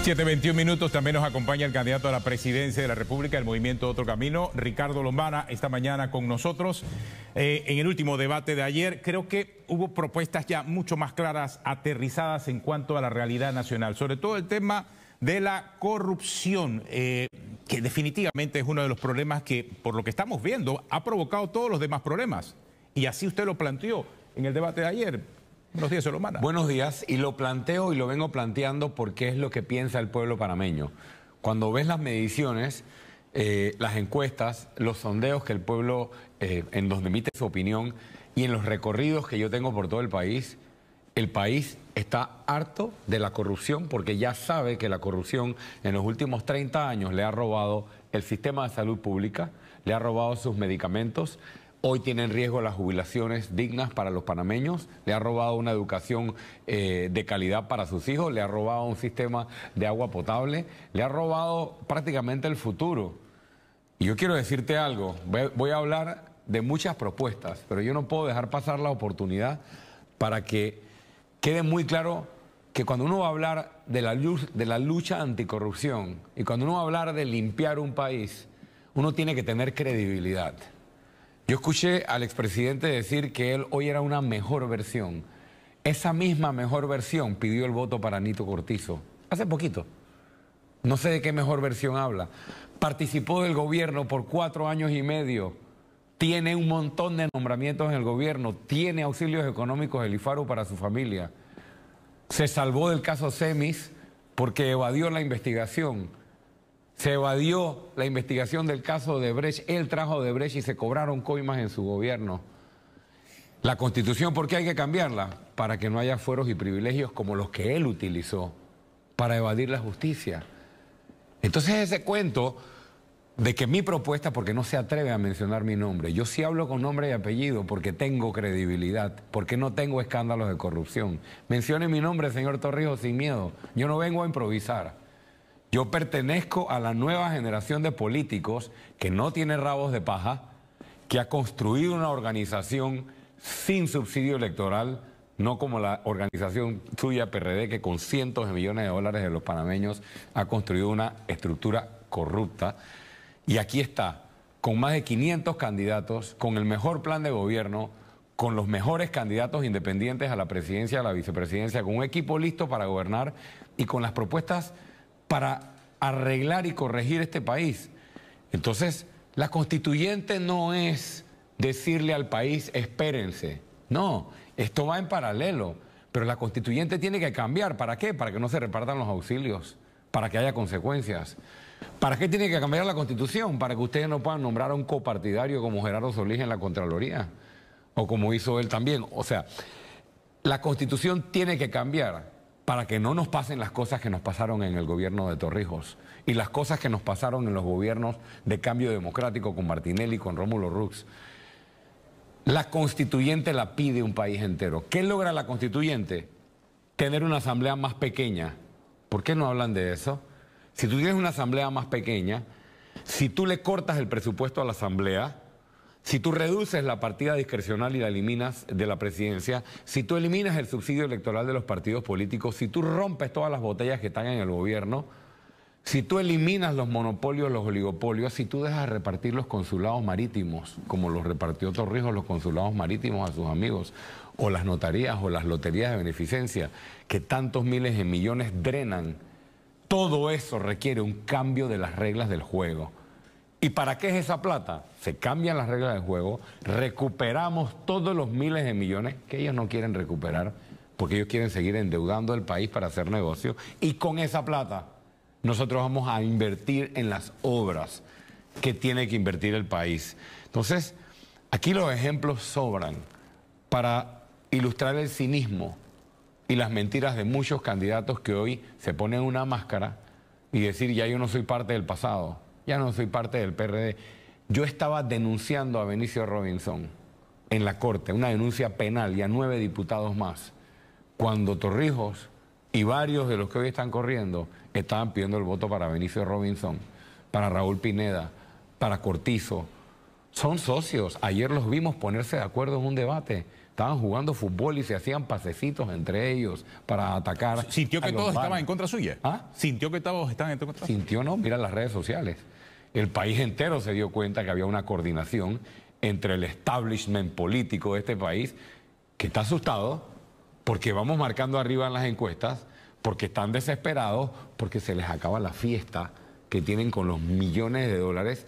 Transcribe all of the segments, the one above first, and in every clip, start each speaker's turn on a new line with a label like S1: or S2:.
S1: 7:21 también nos acompaña el candidato a la presidencia de la República del Movimiento Otro Camino, Ricardo Lombana, esta mañana con nosotros. En el último debate de ayer creo que hubo propuestas ya mucho más claras, aterrizadas en cuanto a la realidad nacional, sobre todo el tema de la corrupción, que definitivamente es uno de los problemas que, por lo que estamos viendo, ha provocado todos los demás problemas. Y así usted lo planteó en el debate de ayer. Buenos días, señor Lombana.
S2: Buenos días, y lo planteo y lo vengo planteando porque es lo que piensa el pueblo panameño. Cuando ves las mediciones, las encuestas, los sondeos que el pueblo, en donde emite su opinión, y en los recorridos que yo tengo por todo el país está harto de la corrupción porque ya sabe que la corrupción en los últimos 30 años le ha robado el sistema de salud pública, le ha robado sus medicamentos. Hoy tienen riesgo las jubilaciones dignas para los panameños, le ha robado una educación de calidad para sus hijos, le ha robado un sistema de agua potable, le ha robado prácticamente el futuro. Y yo quiero decirte algo, voy a hablar de muchas propuestas, pero yo no puedo dejar pasar la oportunidad para que quede muy claro que cuando uno va a hablar de la lucha anticorrupción y cuando uno va a hablar de limpiar un país, uno tiene que tener credibilidad. Yo escuché al expresidente decir que él hoy era una mejor versión. Esa misma mejor versión pidió el voto para Nito Cortizo hace poquito. No sé de qué mejor versión habla. Participó del gobierno por 4 años y medio. Tiene un montón de nombramientos en el gobierno. Tiene auxilios económicos del IFARU para su familia. Se salvó del caso Semis porque evadió la investigación. Se evadió la investigación del caso de Odebrecht, él trajo Odebrecht y se cobraron coimas en su gobierno. La Constitución, ¿por qué hay que cambiarla? Para que no haya fueros y privilegios como los que él utilizó para evadir la justicia. Entonces ese cuento de que mi propuesta, porque no se atreve a mencionar mi nombre, yo sí hablo con nombre y apellido porque tengo credibilidad, porque no tengo escándalos de corrupción. Mencione mi nombre, señor Torrijos, sin miedo. Yo no vengo a improvisar. Yo pertenezco a la nueva generación de políticos que no tiene rabos de paja, que ha construido una organización sin subsidio electoral, no como la organización suya PRD, que con cientos de millones de dólares de los panameños ha construido una estructura corrupta. Y aquí está, con más de 500 candidatos, con el mejor plan de gobierno, con los mejores candidatos independientes a la presidencia, a la vicepresidencia, con un equipo listo para gobernar y con las propuestas para arreglar y corregir este país. Entonces, la constituyente no es decirle al país, espérense. No, esto va en paralelo, pero la constituyente tiene que cambiar. ¿Para qué? Para que no se repartan los auxilios, para que haya consecuencias. ¿Para qué tiene que cambiar la Constitución? Para que ustedes no puedan nombrar a un copartidario como Gerardo Solís en la Contraloría, o como hizo él también. O sea, la Constitución tiene que cambiar para que no nos pasen las cosas que nos pasaron en el gobierno de Torrijos y las cosas que nos pasaron en los gobiernos de Cambio Democrático con Martinelli y con Rómulo Rux. La constituyente la pide un país entero. ¿Qué logra la constituyente? Tener una asamblea más pequeña. ¿Por qué no hablan de eso? Si tú tienes una asamblea más pequeña, si tú le cortas el presupuesto a la asamblea, si tú reduces la partida discrecional y la eliminas de la presidencia, si tú eliminas el subsidio electoral de los partidos políticos, si tú rompes todas las botellas que están en el gobierno, si tú eliminas los monopolios, los oligopolios, si tú dejas de repartir los consulados marítimos, como los repartió Torrijos los consulados marítimos a sus amigos, o las notarías o las loterías de beneficencia, que tantos miles de millones drenan, todo eso requiere un cambio de las reglas del juego. ¿Y para qué es esa plata? Se cambian las reglas del juego, recuperamos todos los miles de millones que ellos no quieren recuperar, porque ellos quieren seguir endeudando el país para hacer negocio, y con esa plata nosotros vamos a invertir en las obras que tiene que invertir el país. Entonces, aquí los ejemplos sobran para ilustrar el cinismo y las mentiras de muchos candidatos que hoy se ponen una máscara y decir, ya yo no soy parte del pasado. Ya no soy parte del PRD. Yo estaba denunciando a Benicio Robinson en la Corte, una denuncia penal y a 9 diputados más, cuando Torrijos y varios de los que hoy están corriendo estaban pidiendo el voto para Benicio Robinson, para Raúl Pineda, para Cortizo. Son socios. Ayer los vimos ponerse de acuerdo en un debate. estaban jugando fútbol y se hacían pasecitos entre ellos para atacar.
S1: ¿Sintió que todos estaban en contra suya?
S2: ¿Ah?
S1: ¿Sintió que todos estaban en contra suya?
S2: Sintió, no, mira las redes sociales. El país entero se dio cuenta que había una coordinación entre el establishment político de este país, que está asustado porque vamos marcando arriba en las encuestas, porque están desesperados, porque se les acaba la fiesta que tienen con los millones de dólares,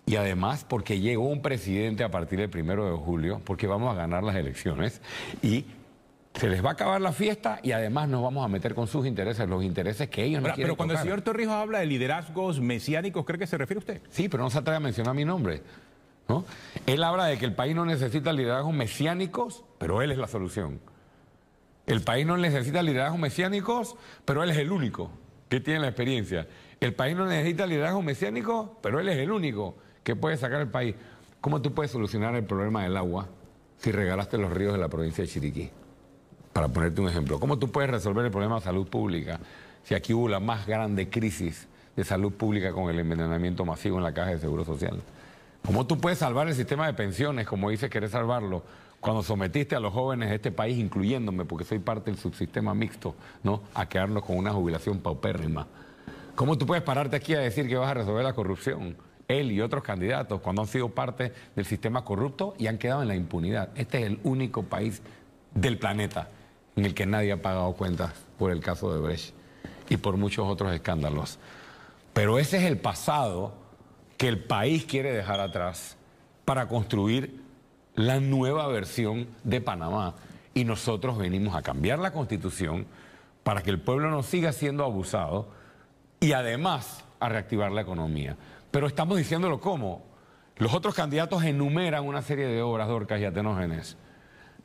S2: y además porque llegó un presidente a partir del 1 de julio, porque vamos a ganar las elecciones, y se les va a acabar la fiesta y además nos vamos a meter con sus intereses, los intereses que ellos no quieren
S1: Pero cuando
S2: tocar.
S1: el señor Torrijos habla de liderazgos mesiánicos, ¿cree que se refiere a usted?
S2: Sí, pero no se atreve a mencionar mi nombre, ¿no? Él habla de que el país no necesita liderazgos mesiánicos, pero él es la solución. El país no necesita liderazgos mesiánicos, pero él es el único que tiene la experiencia. El país no necesita liderazgos mesiánicos, pero él es el único que puede sacar el país. ¿Cómo tú puedes solucionar el problema del agua si regalaste los ríos de la provincia de Chiriquí? Para ponerte un ejemplo. ¿Cómo tú puedes resolver el problema de salud pública si aquí hubo la más grande crisis de salud pública con el envenenamiento masivo en la Caja de Seguro Social? ¿Cómo tú puedes salvar el sistema de pensiones, como dices querer salvarlo, cuando sometiste a los jóvenes de este país, incluyéndome, porque soy parte del subsistema mixto, ¿no?, a quedarnos con una jubilación paupérrima? ¿Cómo tú puedes pararte aquí a decir que vas a resolver la corrupción? Él y otros candidatos, cuando han sido parte del sistema corrupto y han quedado en la impunidad. Este es el único país del planeta en el que nadie ha pagado cuentas por el caso de Brecht y por muchos otros escándalos. Pero ese es el pasado que el país quiere dejar atrás para construir la nueva versión de Panamá. Y nosotros venimos a cambiar la Constitución para que el pueblo no siga siendo abusado y además a reactivar la economía. Pero estamos diciéndolo cómo. Los otros candidatos enumeran una serie de obras, Dorcas y Atenógenes.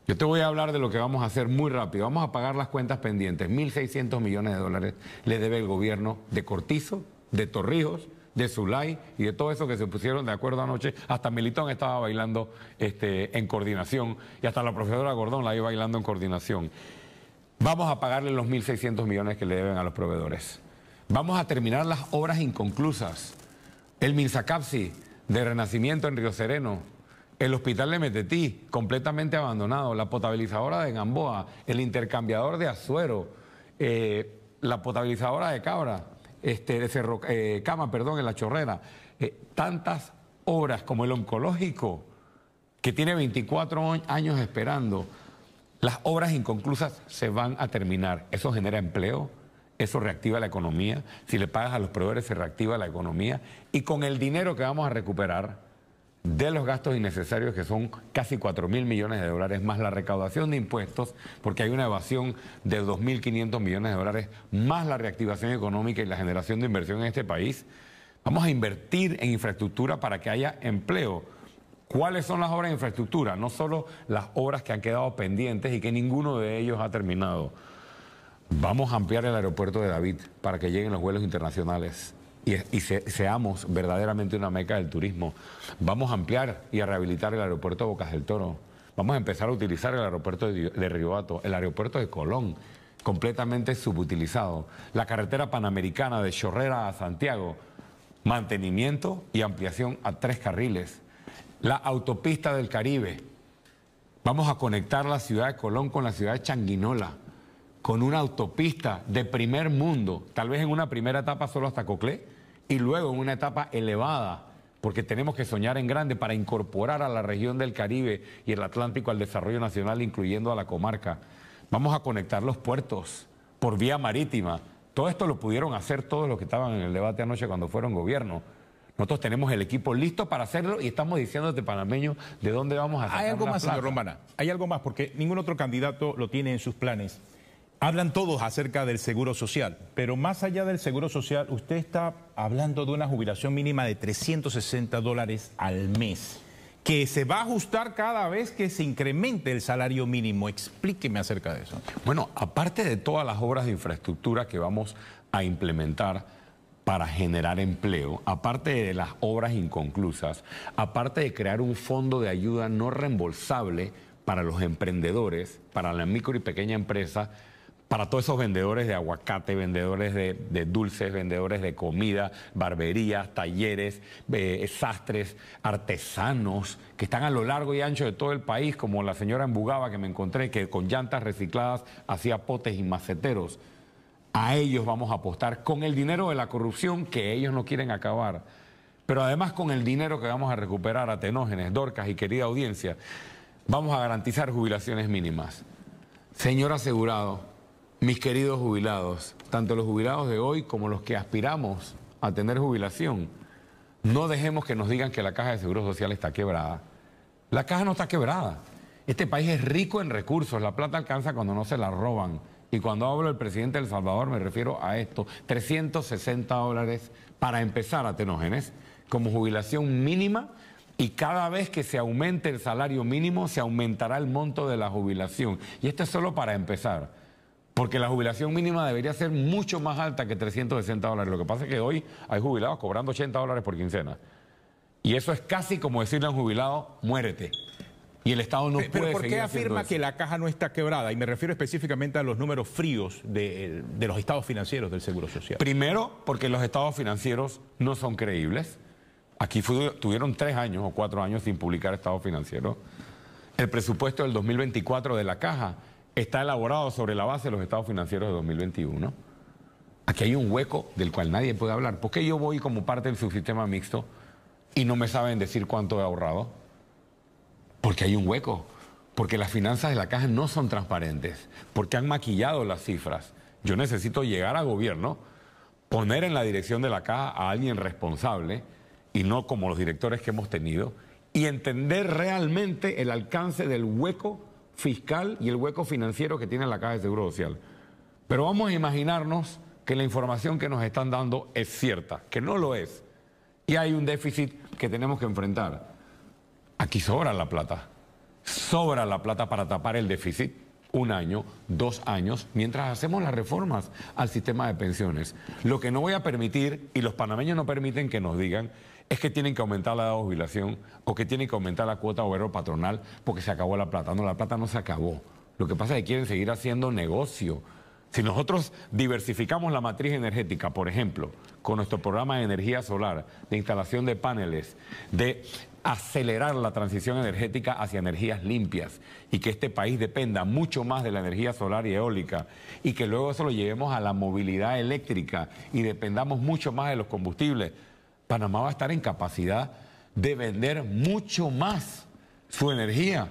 S2: Yo te voy a hablar de lo que vamos a hacer muy rápido. Vamos a pagar las cuentas pendientes. 1.600 millones de dólares le debe el gobierno de Cortizo, de Torrijos, de Zulay y de todo eso que se pusieron de acuerdo anoche. Hasta Militón estaba bailando en coordinación y hasta la profesora Gordón la iba bailando en coordinación. Vamos a pagarle los 1.600 millones que le deben a los proveedores. Vamos a terminar las obras inconclusas. El Minsacapsi de Renacimiento en Río Sereno, el hospital de Metetí, completamente abandonado, la potabilizadora de Gamboa, el intercambiador de Azuero, la potabilizadora de Cabra, Cama, en La Chorrera, tantas obras como el oncológico, que tiene 24 años esperando. Las obras inconclusas se van a terminar. Eso genera empleo, eso reactiva la economía. Si le pagas a los proveedores se reactiva la economía. Y con el dinero que vamos a recuperar de los gastos innecesarios, que son casi 4.000 millones de dólares, más la recaudación de impuestos, porque hay una evasión de 2.500 millones de dólares, más la reactivación económica y la generación de inversión en este país, vamos a invertir en infraestructura para que haya empleo. ¿Cuáles son las obras de infraestructura? No solo las obras que han quedado pendientes y que ninguno de ellos ha terminado. Vamos a ampliar el aeropuerto de David para que lleguen los vuelos internacionales y seamos verdaderamente una meca del turismo. Vamos a ampliar y a rehabilitar el aeropuerto de Bocas del Toro. Vamos a empezar a utilizar el aeropuerto de Río Hato, el aeropuerto de Colón, completamente subutilizado. La carretera panamericana de Chorrera a Santiago, mantenimiento y ampliación a 3 carriles. La autopista del Caribe. Vamos a conectar la ciudad de Colón con la ciudad de Changuinola, con una autopista de primer mundo, tal vez en una primera etapa solo hasta Coclé, y luego en una etapa elevada, porque tenemos que soñar en grande para incorporar a la región del Caribe y el Atlántico al desarrollo nacional, incluyendo a la comarca. Vamos a conectar los puertos por vía marítima. Todo esto lo pudieron hacer todos los que estaban en el debate anoche cuando fueron gobierno. Nosotros tenemos el equipo listo para hacerlo y estamos diciéndote, panameño, de dónde vamos a sacar.
S1: Hay algo más,
S2: plata.
S1: señor Lombana. Hay algo más, porque ningún otro candidato lo tiene en sus planes. Hablan todos acerca del seguro social, pero más allá del seguro social, usted está hablando de una jubilación mínima de $360 al mes, que se va a ajustar cada vez que se incremente el salario mínimo. Explíqueme acerca de eso.
S2: Bueno, aparte de todas las obras de infraestructura que vamos a implementar para generar empleo, aparte de las obras inconclusas, aparte de crear un fondo de ayuda no reembolsable para los emprendedores, para la micro y pequeña empresa, para todos esos vendedores de aguacate, vendedores de dulces, vendedores de comida, barberías, talleres, sastres, artesanos, que están a lo largo y ancho de todo el país, como la señora en Bugaba que me encontré, que con llantas recicladas hacía potes y maceteros. A ellos vamos a apostar con el dinero de la corrupción que ellos no quieren acabar, pero además con el dinero que vamos a recuperar a Tenógenes, Dorcas y querida audiencia, vamos a garantizar jubilaciones mínimas. Señor asegurado, mis queridos jubilados, tanto los jubilados de hoy como los que aspiramos a tener jubilación, no dejemos que nos digan que la Caja de Seguro Social está quebrada. La caja no está quebrada. Este país es rico en recursos, la plata alcanza cuando no se la roban. Y cuando hablo del presidente de El Salvador me refiero a esto, $360 para empezar a Tenógenes, como jubilación mínima, y cada vez que se aumente el salario mínimo se aumentará el monto de la jubilación. Y esto es solo para empezar. Porque la jubilación mínima debería ser mucho más alta que $360. Lo que pasa es que hoy hay jubilados cobrando $80 por quincena. Y eso es casi como decirle a un jubilado, muérete. Y el Estado no puede seguir
S1: ¿Pero por qué
S2: haciendo
S1: afirma
S2: eso?
S1: que la caja no está quebrada? Y me refiero específicamente a los números fríos de los estados financieros del Seguro Social.
S2: Primero, porque los estados financieros no son creíbles. Aquí tuvieron 3 años o 4 años sin publicar estados financieros. El presupuesto del 2024 de la caja está elaborado sobre la base de los estados financieros de 2021. Aquí hay un hueco del cual nadie puede hablar. ¿Por qué yo voy como parte del subsistema mixto y no me saben decir cuánto he ahorrado? Porque hay un hueco. Porque las finanzas de la caja no son transparentes. Porque han maquillado las cifras. Yo necesito llegar a gobierno, poner en la dirección de la caja a alguien responsable y no como los directores que hemos tenido, y entender realmente el alcance del hueco fiscal y el hueco financiero que tiene la Caja de Seguro Social. Pero vamos a imaginarnos que la información que nos están dando es cierta, que no lo es, y hay un déficit que tenemos que enfrentar. Aquí sobra la plata para tapar el déficit 1 año, 2 años, mientras hacemos las reformas al sistema de pensiones. Lo que no voy a permitir, y los panameños no permiten que nos digan, es que tienen que aumentar la edad de jubilación o que tienen que aumentar la cuota obrero patronal porque se acabó la plata. No, la plata no se acabó. Lo que pasa es que quieren seguir haciendo negocio. Si nosotros diversificamos la matriz energética, por ejemplo, con nuestro programa de energía solar, de instalación de paneles, de acelerar la transición energética hacia energías limpias y que este país dependa mucho más de la energía solar y eólica y que luego eso lo llevemos a la movilidad eléctrica y dependamos mucho más de los combustibles, Panamá va a estar en capacidad de vender mucho más su energía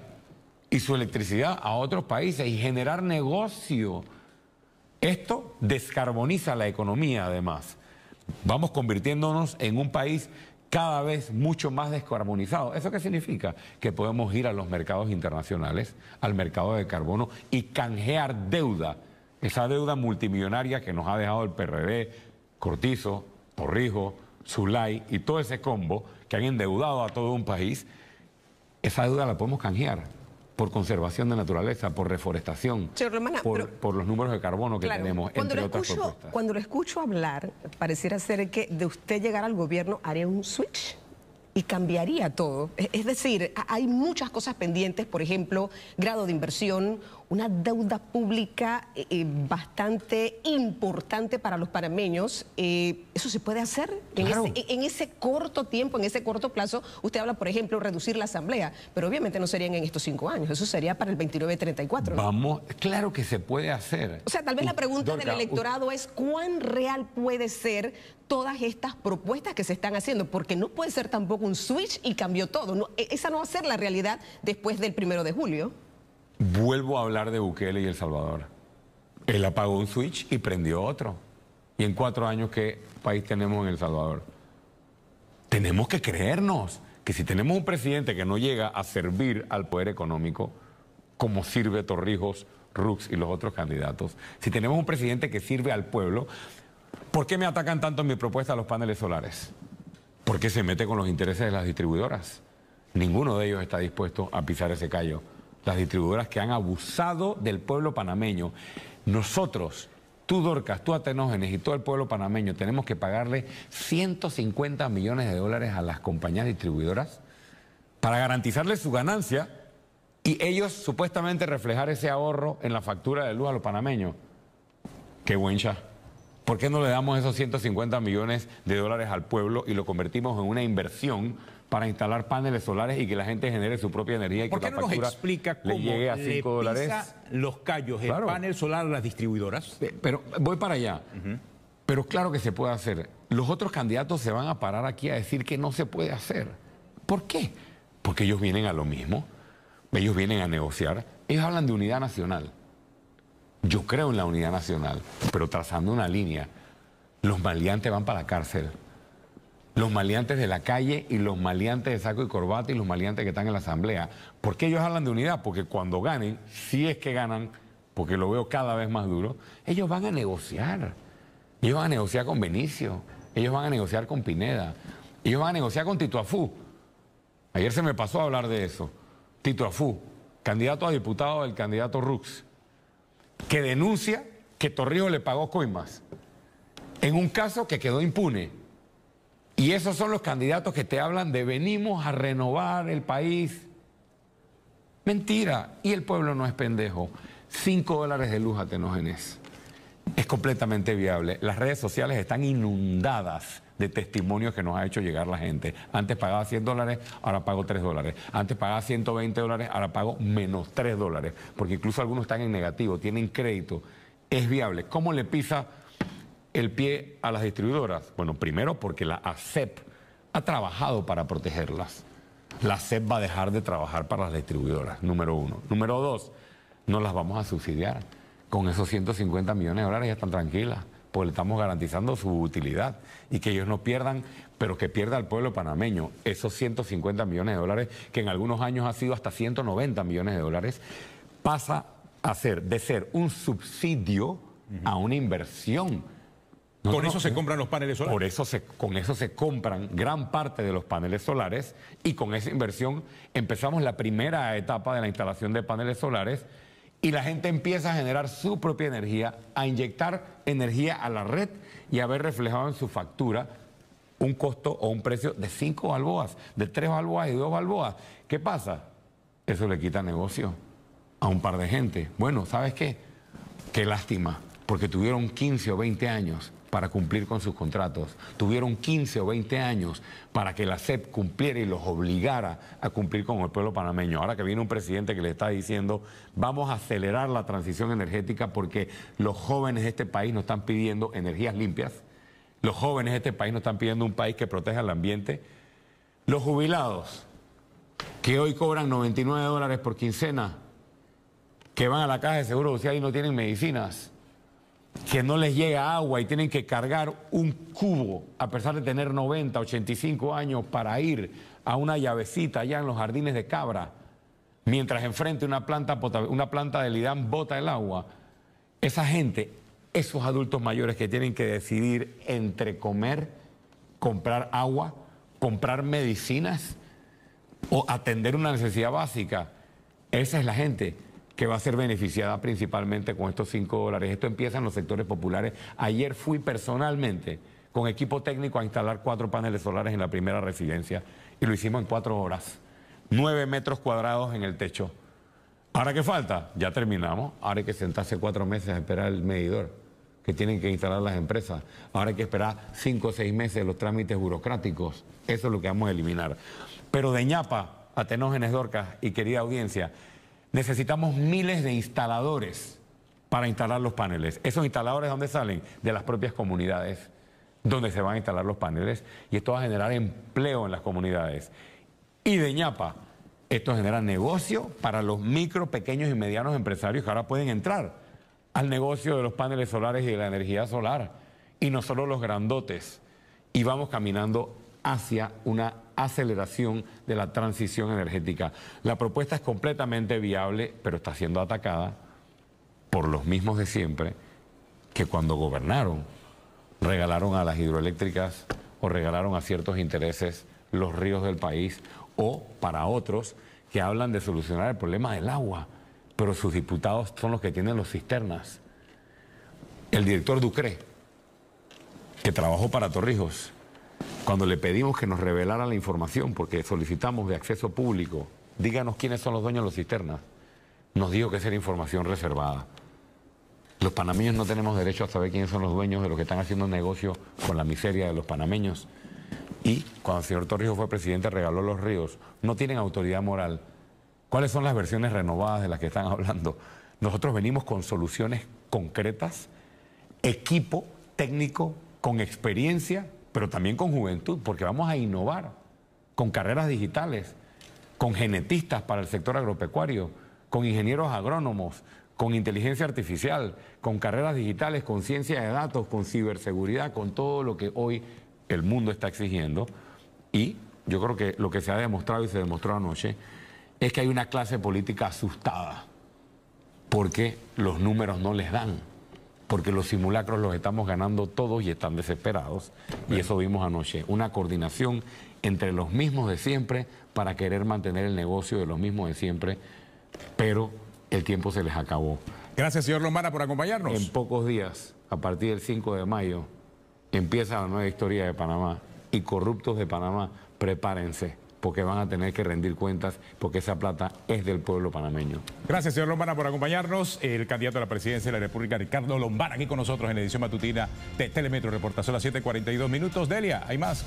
S2: y su electricidad a otros países y generar negocio. Esto descarboniza la economía además. Vamos convirtiéndonos en un país cada vez mucho más descarbonizado. ¿Eso qué significa? Que podemos ir a los mercados internacionales, al mercado de carbono y canjear deuda. Esa deuda multimillonaria que nos ha dejado el PRD, Cortizo, Torrijos, Zulay y todo ese combo que han endeudado a todo un país, esa deuda la podemos canjear por conservación de naturaleza, por reforestación,
S3: Romana,
S2: por los números de carbono que tenemos, entre otras propuestas.
S3: Cuando lo escucho hablar, pareciera ser que de usted llegar al gobierno haría un switch y cambiaría todo. Es decir, hay muchas cosas pendientes, por ejemplo, grado de inversión, una deuda pública bastante importante para los panameños. ¿Eso se puede hacer?
S2: Claro.
S3: En ese corto tiempo, en ese corto plazo, usted habla, por ejemplo, reducir la asamblea, pero obviamente no serían en estos 5 años, eso sería para el 29-34. ¿no?
S2: Vamos, claro que se puede hacer.
S3: O sea, tal vez la pregunta
S2: Dorca,
S3: del electorado es ¿cuán real puede ser todas estas propuestas que se están haciendo? Porque no puede ser tampoco un switch y cambió todo. No, esa no va a ser la realidad después del 1 de julio.
S2: Vuelvo a hablar de Bukele y El Salvador. Él apagó un switch y prendió otro. ¿Y en 4 años qué país tenemos en El Salvador? Tenemos que creernos que si tenemos un presidente que no llega a servir al poder económico, como sirve Torrijos, Rux y los otros candidatos, si tenemos un presidente que sirve al pueblo, ¿por qué me atacan tanto en mi propuesta a los paneles solares? Porque se mete con los intereses de las distribuidoras. Ninguno de ellos está dispuesto a pisar ese callo. Las distribuidoras que han abusado del pueblo panameño. Nosotros, tú Dorcas, tú Atenógenes y todo el pueblo panameño tenemos que pagarle $150 millones a las compañías distribuidoras para garantizarles su ganancia y ellos supuestamente reflejar ese ahorro en la factura de luz a los panameños. Qué buen chat. ¿Por qué no le damos esos 150 millones de dólares al pueblo y lo convertimos en una inversión para instalar paneles solares y que la gente genere su propia energía y que
S1: ¿Por qué
S2: la
S1: no nos
S2: factura
S1: explica cómo
S2: le llegue a
S1: le
S2: $5?
S1: pisa los callos el panel solar a las distribuidoras?
S2: Pero voy para allá. Pero claro que se puede hacer. Los otros candidatos se van a parar aquí a decir que no se puede hacer. ¿Por qué? Porque ellos vienen a lo mismo. Ellos vienen a negociar. Ellos hablan de unidad nacional. Yo creo en la unidad nacional, pero trazando una línea. Los maleantes van para la cárcel. Los maleantes de la calle y los maleantes de saco y corbata y los maleantes que están en la asamblea. ¿Por qué ellos hablan de unidad? Porque cuando ganen, si es que ganan, porque lo veo cada vez más duro, ellos van a negociar. Ellos van a negociar con Benicio, ellos van a negociar con Pineda, ellos van a negociar con Tito Afú. Ayer se me pasó a hablar de eso. Tito Afú, candidato a diputado del candidato Rux, que denuncia que Torrijos le pagó coimas en un caso que quedó impune. Y esos son los candidatos que te hablan de venimos a renovar el país. Mentira. Y el pueblo no es pendejo. $5 de luz a Tenógenes. Es completamente viable. Las redes sociales están inundadas de testimonios que nos ha hecho llegar la gente. Antes pagaba $100, ahora pago $3. Antes pagaba $120, ahora pago menos $3. Porque incluso algunos están en negativo, tienen crédito. Es viable. ¿Cómo le pisa el pie a las distribuidoras? Bueno, primero porque la ASEP ha trabajado para protegerlas. La ASEP va a dejar de trabajar para las distribuidoras, número uno. Número dos, no las vamos a subsidiar. Con esos 150 millones de dólares ya están tranquilas, porque le estamos garantizando su utilidad y que ellos no pierdan, pero que pierda el pueblo panameño. Esos 150 millones de dólares, que en algunos años ha sido hasta 190 millones de dólares, pasa a ser, de ser un subsidio a una inversión.
S1: ¿Con eso se compran los paneles solares?
S2: Con eso se compran gran parte de los paneles solares y con esa inversión empezamos la primera etapa de la instalación de paneles solares y la gente empieza a generar su propia energía, a inyectar energía a la red y a ver reflejado en su factura un costo o un precio de 5 balboas, de 3 balboas y 2 balboas. ¿Qué pasa? Eso le quita negocio a un par de gente. Bueno, ¿sabes qué? Qué lástima, porque tuvieron 15 o 20 años para cumplir con sus contratos. Tuvieron 15 o 20 años para que la SEP cumpliera y los obligara a cumplir con el pueblo panameño. Ahora que viene un presidente que le está diciendo, vamos a acelerar la transición energética porque los jóvenes de este país nos están pidiendo energías limpias, los jóvenes de este país nos están pidiendo un país que proteja el ambiente, los jubilados que hoy cobran $99 por quincena, que van a la caja de seguro social y no tienen medicinas, que no les llega agua y tienen que cargar un cubo a pesar de tener 90, 85 años para ir a una llavecita allá en los jardines de Cabra, mientras enfrente una planta de Lidán bota el agua. Esa gente, esos adultos mayores que tienen que decidir entre comer, comprar agua, comprar medicinas o atender una necesidad básica, esa es la gente que va a ser beneficiada principalmente con estos $5. Esto empieza en los sectores populares. Ayer fui personalmente con equipo técnico a instalar 4 paneles solares en la primera residencia y lo hicimos en 4 horas. 9 metros cuadrados en el techo. ¿Ahora qué falta? Ya terminamos. Ahora hay que sentarse 4 meses a esperar el medidor que tienen que instalar las empresas. Ahora hay que esperar 5 o 6 meses los trámites burocráticos. Eso es lo que vamos a eliminar. Pero de ñapa a Tenógenes Dorcas y querida audiencia, necesitamos miles de instaladores para instalar los paneles. ¿Esos instaladores dónde salen? De las propias comunidades donde se van a instalar los paneles y esto va a generar empleo en las comunidades. Y de ñapa, esto genera negocio para los micro, pequeños y medianos empresarios que ahora pueden entrar al negocio de los paneles solares y de la energía solar y no solo los grandotes. Y vamos caminando hacia una aceleración de la transición energética. La propuesta es completamente viable, pero está siendo atacada por los mismos de siempre que cuando gobernaron regalaron a las hidroeléctricas o regalaron a ciertos intereses los ríos del país, o para otros que hablan de solucionar el problema del agua, pero sus diputados son los que tienen los cisternas. El director Ducré, que trabajó para Torrijos, cuando le pedimos que nos revelara la información, porque solicitamos de acceso público, díganos quiénes son los dueños de los cisternas, nos dijo que esa era información reservada. Los panameños no tenemos derecho a saber quiénes son los dueños de los que están haciendo negocio con la miseria de los panameños. Y cuando el señor Torrijos fue presidente regaló los ríos. No tienen autoridad moral. ¿Cuáles son las versiones renovadas de las que están hablando? Nosotros venimos con soluciones concretas, equipo técnico con experiencia, pero también con juventud, porque vamos a innovar con carreras digitales, con genetistas para el sector agropecuario, con ingenieros agrónomos, con inteligencia artificial, con carreras digitales, con ciencia de datos, con ciberseguridad, con todo lo que hoy el mundo está exigiendo. Y yo creo que lo que se ha demostrado y se demostró anoche es que hay una clase política asustada porque los números no les dan, porque los simulacros los estamos ganando todos y están desesperados. Y eso vimos anoche, una coordinación entre los mismos de siempre para querer mantener el negocio de los mismos de siempre, pero el tiempo se les acabó.
S1: Gracias, señor Lombana, por acompañarnos.
S2: En pocos días, a partir del 5 de mayo, empieza la nueva historia de Panamá. Y corruptos de Panamá, prepárense, porque van a tener que rendir cuentas, porque esa plata es del pueblo panameño.
S1: Gracias, señor Lombana, por acompañarnos. El candidato a la presidencia de la República, Ricardo Lombana, aquí con nosotros en la edición matutina de Telemetro. Reporta, son las 7:42 minutos. Delia, hay más.